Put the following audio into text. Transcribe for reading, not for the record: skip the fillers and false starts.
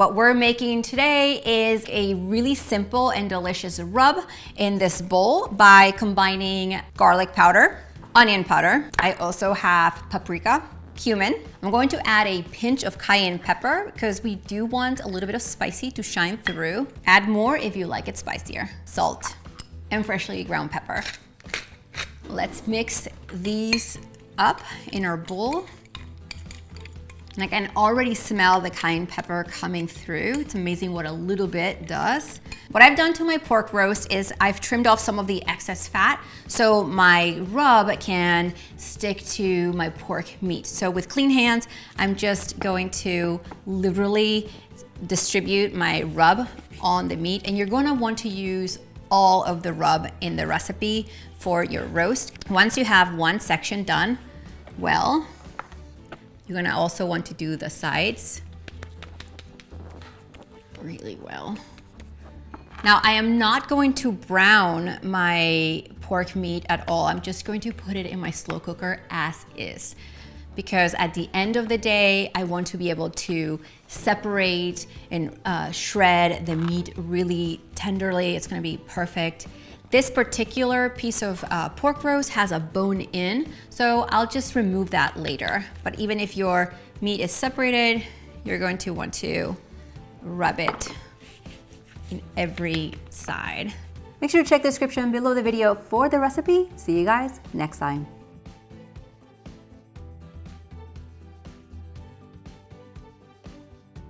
What we're making today is a really simple and delicious rub in this bowl by combining garlic powder, onion powder. I also have paprika, cumin. I'm going to add a pinch of cayenne pepper because we do want a little bit of spicy to shine through. Add more if you like it spicier. Salt and freshly ground pepper. Let's mix these up in our bowl. And I can already smell the cayenne pepper coming through. It's amazing what a little bit does. What I've done to my pork roast is I've trimmed off some of the excess fat so my rub can stick to my pork meat. So with clean hands, I'm just going to liberally distribute my rub on the meat, and you're gonna want to use all of the rub in the recipe for your roast. Once you have one section done well, you're gonna also want to do the sides really well. Now, I am not going to brown my pork meat at all. I'm just going to put it in my slow cooker as is, because at the end of the day, I want to be able to separate and shred the meat really tenderly. It's gonna be perfect. This particular piece of pork roast has a bone in, so I'll just remove that later. But even if your meat is separated, you're going to want to rub it in every side. Make sure to check the description below the video for the recipe. See you guys next time.